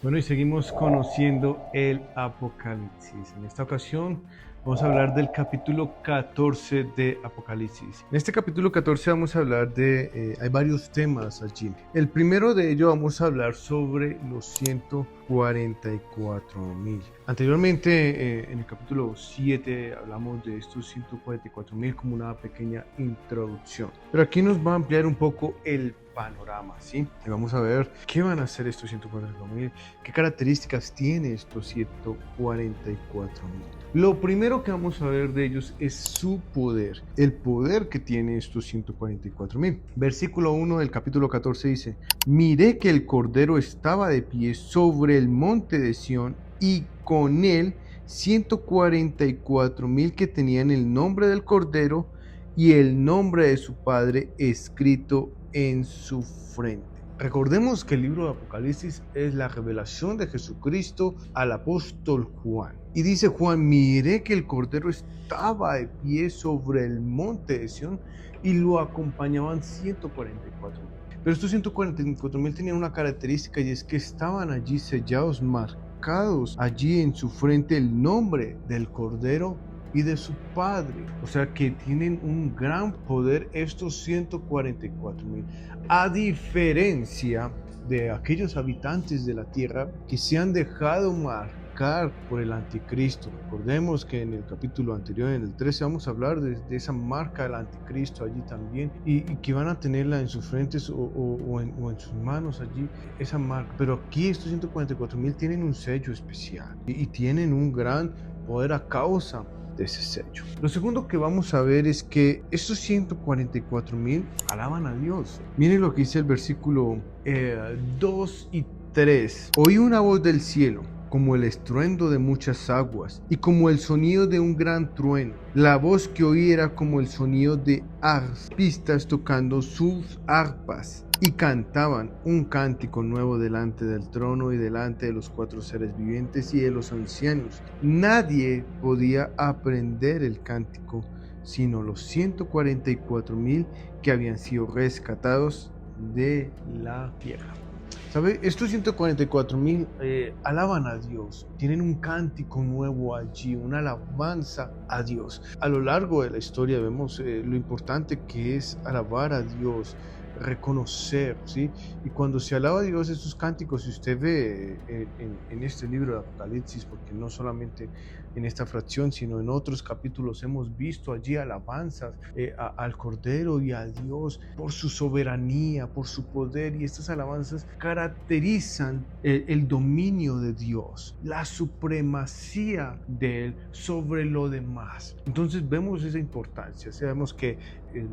Bueno, y seguimos conociendo el Apocalipsis. En esta ocasión vamos a hablar del capítulo 14 de Apocalipsis. En este capítulo 14 vamos a hablar hay varios temas allí. El primero de ellos vamos a hablar sobre los 144.000. Anteriormente, en el capítulo 7, hablamos de estos 144.000 como una pequeña introducción. Pero aquí nos va a ampliar un poco el panorama, ¿sí? Y vamos a ver qué van a hacer estos 144.000, qué características tiene estos 144.000. Lo primero que vamos a ver de ellos es su poder, el poder que tiene estos 144.000. Versículo 1 del capítulo 14 dice: miré que el Cordero estaba de pie sobre el monte de Sión y con él 144.000 que tenían el nombre del Cordero y el nombre de su Padre escrito en su frente. Recordemos que el libro de Apocalipsis es la revelación de Jesucristo al apóstol Juan. Y dice Juan: miré que el Cordero estaba de pie sobre el monte de Sión y lo acompañaban 144.000. Pero estos 144.000 tenían una característica, y es que estaban allí sellados, marcados allí en su frente el nombre del Cordero y de su Padre. O sea que tienen un gran poder estos 144.000, a diferencia de aquellos habitantes de la tierra que se han dejado marcar por el anticristo. Recordemos que en el capítulo anterior, en el 13, vamos a hablar de esa marca del anticristo allí también, y que van a tenerla en sus frentes o en sus manos allí, esa marca. Pero aquí estos 144.000 tienen un sello especial y tienen un gran poder a causa de ese sello. Lo segundo que vamos a ver es que estos 144.000 alaban a Dios. Miren lo que dice el versículo 2 y 3. Oí una voz del cielo, como el estruendo de muchas aguas y como el sonido de un gran trueno. La voz que oí era como el sonido de arpistas tocando sus arpas, y cantaban un cántico nuevo delante del trono y delante de los 4 seres vivientes y de los ancianos. Nadie podía aprender el cántico sino los 144.000 que habían sido rescatados de la tierra. ¿Sabe? Estos 144.000 alaban a Dios, tienen un cántico nuevo allí, una alabanza a Dios. A lo largo de la historia vemos lo importante que es alabar a Dios, reconocer, ¿sí? Y cuando se alaba a Dios, estos cánticos, si usted ve en este libro de Apocalipsis, porque no solamente en esta fracción, sino en otros capítulos hemos visto allí alabanzas al Cordero y a Dios por su soberanía, por su poder, y estas alabanzas caracterizan el dominio de Dios, la supremacía de Él sobre lo demás. Entonces vemos esa importancia, sabemos que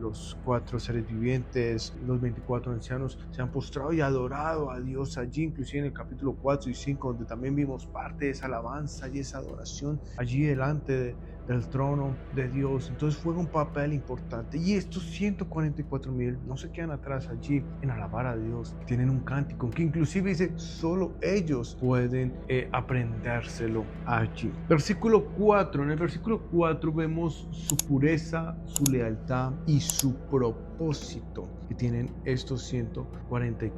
los 4 seres vivientes, los 24 ancianos se han postrado y adorado a Dios allí, inclusive en el capítulo 4 y 5, donde también vimos parte de esa alabanza y esa adoración allí delante del trono de Dios. Entonces juega un papel importante, y estos 144.000 no se quedan atrás allí en alabar a Dios, tienen un cántico que inclusive dice solo ellos pueden aprendérselo allí. Versículo 4, en el versículo 4 vemos su pureza, su lealtad y su propósito que tienen estos 144.000.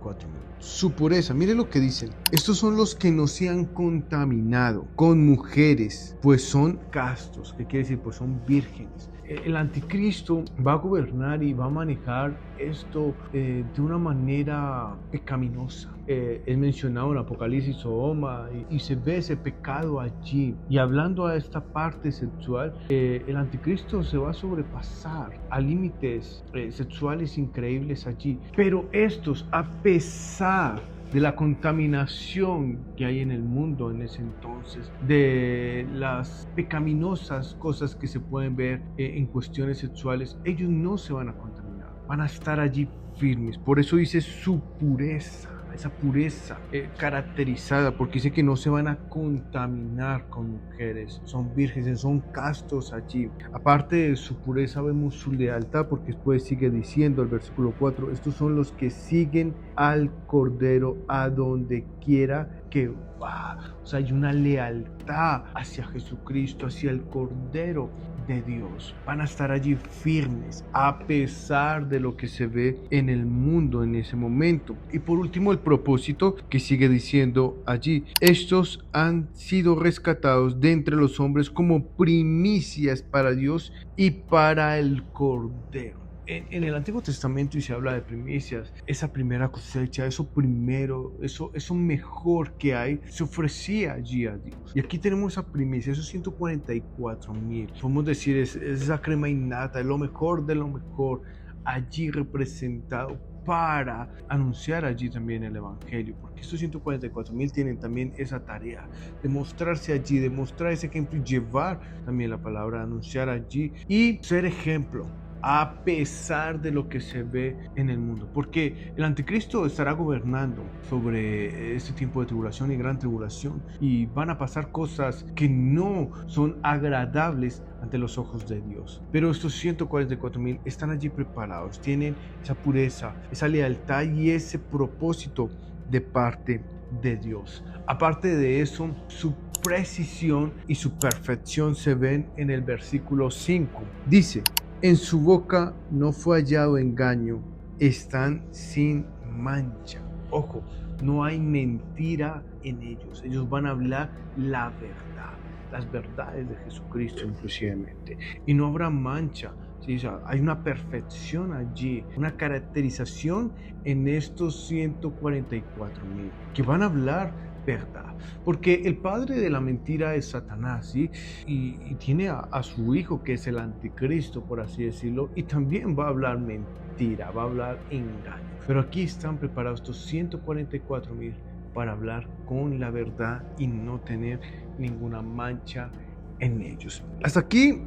Su pureza, mire lo que dicen: estos son los que no se han contaminado con mujeres, pues son castos. ¿Qué quiere decir? Pues son vírgenes. El anticristo va a gobernar y va a manejar esto de una manera pecaminosa. Es mencionado en Apocalipsis Sodoma, y se ve ese pecado allí. Y hablando a esta parte sexual, el anticristo se va a sobrepasar a límites sexuales increíbles allí. Pero estos, a pesar de la contaminación que hay en el mundo en ese entonces, de las pecaminosas cosas que se pueden ver en cuestiones sexuales, ellos no se van a contaminar, van a estar allí firmes. Por eso dice su pureza, esa pureza caracterizada, porque dice que no se van a contaminar con mujeres, son vírgenes, son castos allí. Aparte de su pureza, vemos su lealtad, porque después sigue diciendo el versículo 4: estos son los que siguen al Cordero a donde quiera que va. O sea, hay una lealtad hacia Jesucristo, hacia el Cordero de Dios. Van a estar allí firmes a pesar de lo que se ve en el mundo en ese momento. Y por último, el propósito que sigue diciendo allí: estos han sido rescatados de entre los hombres como primicias para Dios y para el Cordero. En el Antiguo Testamento, y se habla de primicias, esa primera cosecha, eso primero, eso mejor que hay, se ofrecía allí a Dios. Y aquí tenemos esa primicia, esos 144,000. Podemos decir, es esa crema innata, es lo mejor de lo mejor, allí representado para anunciar allí también el Evangelio, porque estos 144,000 tienen también esa tarea de mostrarse allí, de mostrar ese ejemplo y llevar también la palabra, anunciar allí y ser ejemplo a pesar de lo que se ve en el mundo, porque el anticristo estará gobernando sobre este tiempo de tribulación y gran tribulación, y van a pasar cosas que no son agradables ante los ojos de Dios. Pero estos 144,000 están allí preparados, tienen esa pureza, esa lealtad y ese propósito de parte de Dios. Aparte de eso, su precisión y su perfección se ven en el versículo 5. Dice: en su boca no fue hallado engaño, están sin mancha. Ojo, no hay mentira en ellos. Ellos van a hablar la verdad, las verdades de Jesucristo inclusivamente. Y no habrá mancha. Sí, o sea, hay una perfección allí, una caracterización en estos 144,000 que van a hablar verdad, porque el padre de la mentira es Satanás, ¿sí? y tiene a su hijo, que es el anticristo, por así decirlo, y también va a hablar mentira, va a hablar engaño. Pero aquí están preparados estos 144,000 para hablar con la verdad y no tener ninguna mancha en ellos. Hasta aquí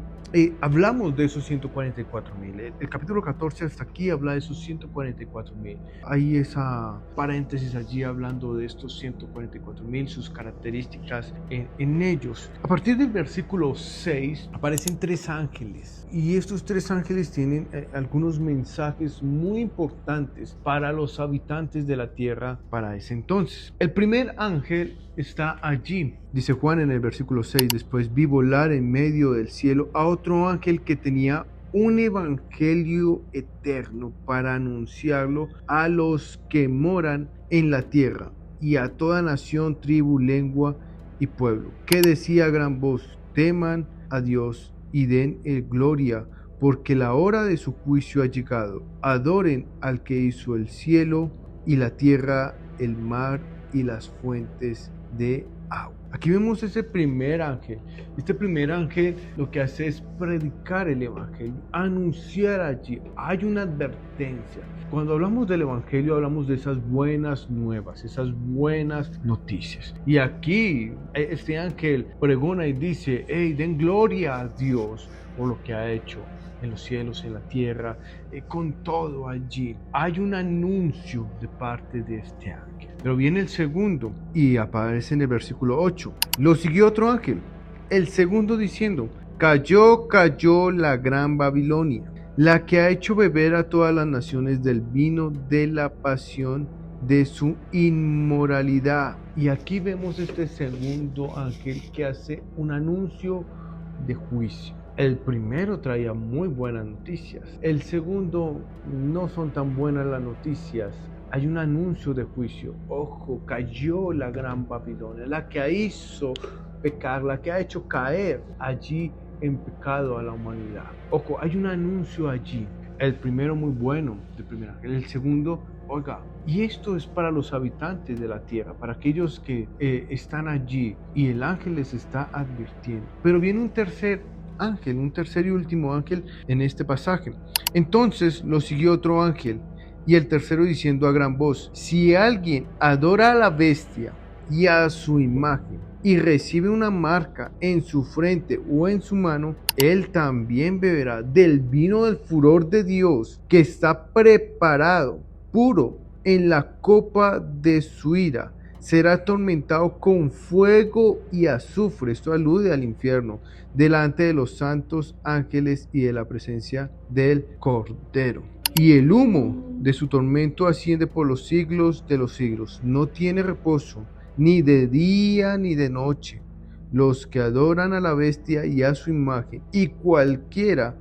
hablamos de esos 144,000. El capítulo 14 hasta aquí habla de esos 144,000. Hay esa paréntesis allí hablando de estos 144,000, sus características en ellos. A partir del versículo 6 aparecen 3 ángeles, y estos 3 ángeles tienen algunos mensajes muy importantes para los habitantes de la tierra para ese entonces. El primer ángel está allí. Dice Juan en el versículo 6: después vi volar en medio del cielo a otro ángel que tenía un evangelio eterno para anunciarlo a los que moran en la tierra y a toda nación, tribu, lengua y pueblo, que decía a gran voz: teman a Dios y den gloria, porque la hora de su juicio ha llegado. Adoren al que hizo el cielo y la tierra, el mar y las fuentes de agua. Aquí vemos ese primer ángel. Este primer ángel lo que hace es predicar el evangelio, anunciar allí. Hay una advertencia. Cuando hablamos del evangelio, hablamos de esas buenas nuevas, esas buenas noticias. Y aquí este ángel pregona y dice: hey, den gloria a Dios por lo que ha hecho en los cielos, en la tierra, con todo allí. Hay un anuncio de parte de este ángel. Pero viene el segundo y aparece en el versículo 8. Lo siguió otro ángel, el segundo, diciendo: cayó la gran Babilonia, la que ha hecho beber a todas las naciones del vino de la pasión de su inmoralidad. Y aquí vemos este segundo ángel que hace un anuncio de juicio. El primero traía muy buenas noticias. El segundo no son tan buenas las noticias. Hay un anuncio de juicio. Ojo, cayó la gran Babilonia, la que hizo pecar, la que ha hecho caer allí en pecado a la humanidad. Ojo, hay un anuncio allí. El primero muy bueno, el primer ángel. El segundo, oiga, y esto es para los habitantes de la tierra, para aquellos que están allí, y el ángel les está advirtiendo. Pero viene un tercer ángel, un tercer y último ángel en este pasaje. Entonces lo siguió otro ángel, y el tercero, diciendo a gran voz: si alguien adora a la bestia y a su imagen y recibe una marca en su frente o en su mano, él también beberá del vino del furor de Dios, que está preparado, puro, en la copa de su ira. Será atormentado con fuego y azufre. Esto alude al infierno, delante de los santos ángeles y de la presencia del Cordero. Y el humo de su tormento asciende por los siglos de los siglos. No tiene reposo, ni de día ni de noche, los que adoran a la bestia y a su imagen, y cualquiera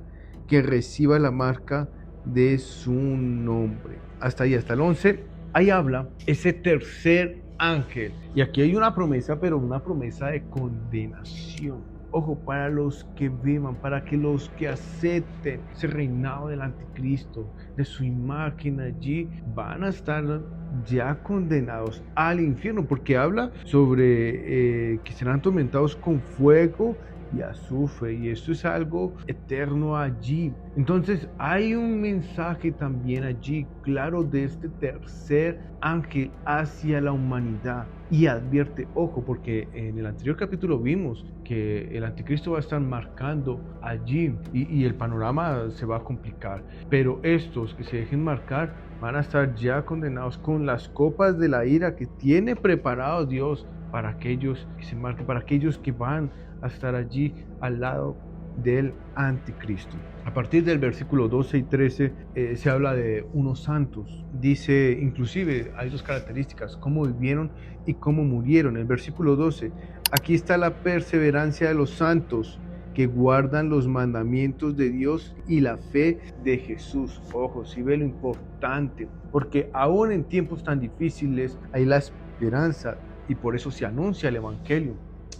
que reciba la marca de su nombre. Hasta ahí, hasta el 11. ahí habla ese tercer ángel. Y aquí hay una promesa, pero una promesa de condenación. Ojo, para los que vivan, para que los que acepten ese reinado del anticristo, de su imagen allí, van a estar ya condenados al infierno, porque habla sobre que serán atormentados con fuego y azufre, y esto es algo eterno allí. Entonces hay un mensaje también allí claro de este tercer ángel hacia la humanidad, y advierte, ojo, porque en el anterior capítulo vimos que el anticristo va a estar marcando allí y el panorama se va a complicar, pero estos que se dejen marcar van a estar ya condenados con las copas de la ira que tiene preparado Dios para aquellos que se marquen, para aquellos que van a estar allí al lado del anticristo. A partir del versículo 12 y 13 se habla de unos santos. Dice, inclusive hay dos características: cómo vivieron y cómo murieron. El versículo 12, aquí está la perseverancia de los santos que guardan los mandamientos de Dios y la fe de Jesús. Ojo, si ve lo importante, porque aún en tiempos tan difíciles hay la esperanza, y por eso se anuncia el evangelio,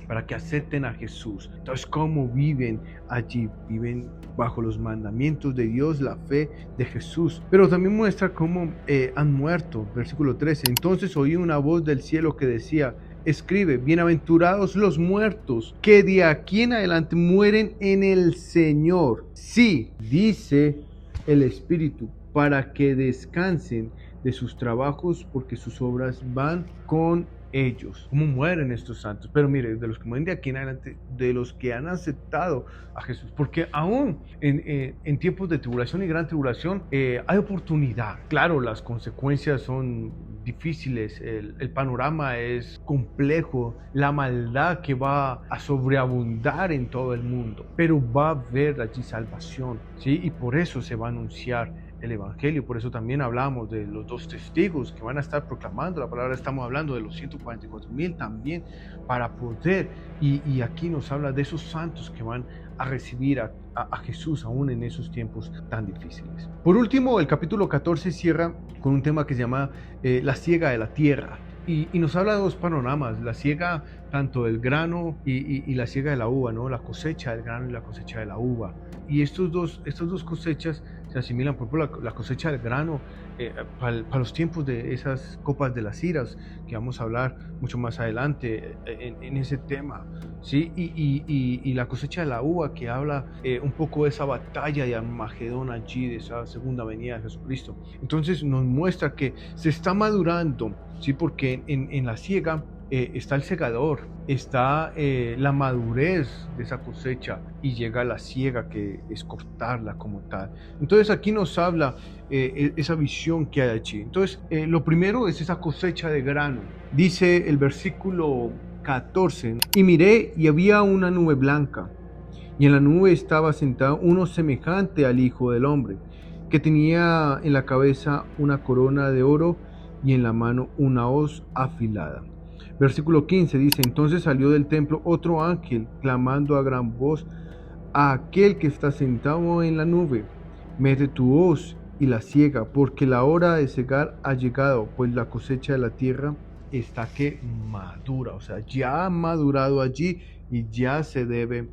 para que acepten a Jesús. Entonces, ¿cómo viven allí? Viven bajo los mandamientos de Dios, la fe de Jesús. Pero también muestra cómo han muerto. Versículo 13. Entonces oí una voz del cielo que decía: escribe, bienaventurados los muertos que de aquí en adelante mueren en el Señor. Sí, dice el Espíritu, para que descansen de sus trabajos, porque sus obras van con ellos. ¿Cómo mueren estos santos? Pero mire, de los que mueren de aquí en adelante, de los que han aceptado a Jesús, porque aún en tiempos de tribulación y gran tribulación hay oportunidad. Claro, las consecuencias son difíciles, el panorama es complejo, la maldad que va a sobreabundar en todo el mundo, pero va a haber allí salvación, ¿sí? Y por eso se va a anunciar el evangelio. Por eso también hablamos de los dos testigos que van a estar proclamando la palabra. Estamos hablando de los 144,000 también, para poder, y aquí nos habla de esos santos que van a recibir a Jesús aún en esos tiempos tan difíciles. Por último, el capítulo 14 cierra con un tema que se llama la siega de la tierra. Y nos habla de dos panoramas: la siega tanto del grano y la siega de la uva, ¿no? La cosecha del grano y la cosecha de la uva. Y estas dos cosechas se asimilan. Por ejemplo, la cosecha del grano para los tiempos de esas copas de las iras, que vamos a hablar mucho más adelante en ese tema, ¿sí? Y la cosecha de la uva, que habla un poco de esa batalla de Armagedón allí, de esa segunda venida de Jesucristo. Entonces nos muestra que se está madurando, ¿sí? Porque en la siega está el segador, está la madurez de esa cosecha, y llega la siega, que es cortarla como tal. Entonces aquí nos habla esa visión que hay allí. Entonces lo primero es esa cosecha de grano. Dice el versículo 14: y miré, y había una nube blanca, y en la nube estaba sentado uno semejante al Hijo del Hombre, que tenía en la cabeza una corona de oro y en la mano una hoz afilada. Versículo 15 dice: entonces salió del templo otro ángel, clamando a gran voz a aquel que está sentado en la nube: mete tu hoz y la siega, porque la hora de segar ha llegado, pues la cosecha de la tierra está que madura. O sea, ya ha madurado allí y ya se debe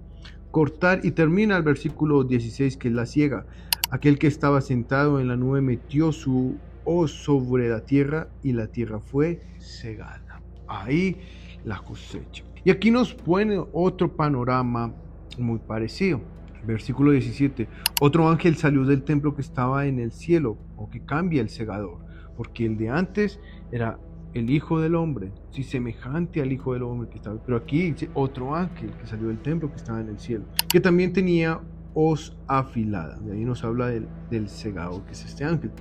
cortar. Y termina el versículo 16, que es la siega. Aquel que estaba sentado en la nube metió su hoz sobre la tierra, y la tierra fue segada. Ahí la cosecha. Y aquí nos pone otro panorama muy parecido. Versículo 17: otro ángel salió del templo que estaba en el cielo, o que cambia el segador, porque el de antes era el Hijo del Hombre, sí, semejante al Hijo del Hombre que estaba. Pero aquí dice otro ángel que salió del templo que estaba en el cielo, que también tenía hoz afilada. De ahí nos habla del segador, que es este ángel.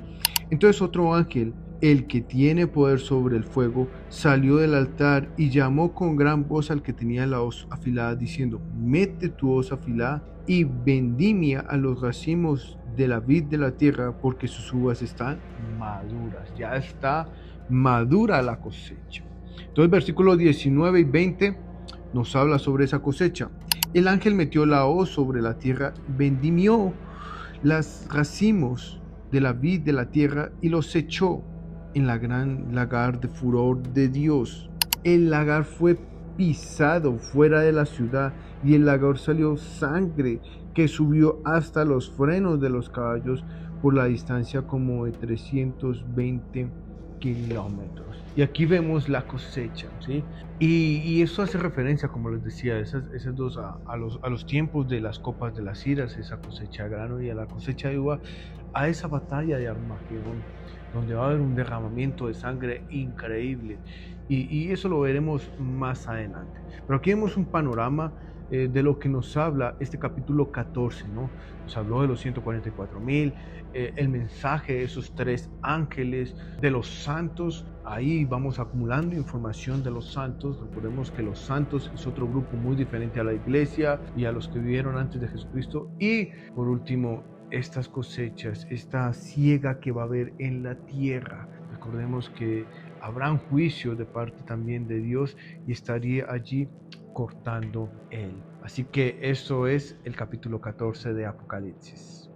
Entonces otro ángel, el que tiene poder sobre el fuego, salió del altar y llamó con gran voz al que tenía la hoz afilada, diciendo: mete tu hoz afilada y vendimia a los racimos de la vid de la tierra, porque sus uvas están maduras. Ya está madura la cosecha. Entonces versículos 19 y 20 nos habla sobre esa cosecha. El ángel metió la hoz sobre la tierra, vendimió los racimos de la vid de la tierra y los echó en la gran lagar de furor de Dios. El lagar fue pisado fuera de la ciudad y el lagar salió sangre que subió hasta los frenos de los caballos por la distancia como de 320 kilómetros. Y aquí vemos la cosecha, ¿sí? Y eso hace referencia, como les decía, esas dos a los tiempos de las copas de las iras, esa cosecha de grano y a la cosecha de uva, a esa batalla de Armagedón, donde va a haber un derramamiento de sangre increíble. Y eso lo veremos más adelante. Pero aquí vemos un panorama de lo que nos habla este capítulo 14, ¿no? Nos habló de los 144,000, el mensaje de esos 3 ángeles, de los santos. Ahí vamos acumulando información de los santos. Recordemos que los santos es otro grupo muy diferente a la iglesia y a los que vivieron antes de Jesucristo. Y por último, estas cosechas, esta siega que va a haber en la tierra. Recordemos que habrá un juicio de parte también de Dios y estaría allí cortando él. Así que eso es el capítulo 14 de Apocalipsis.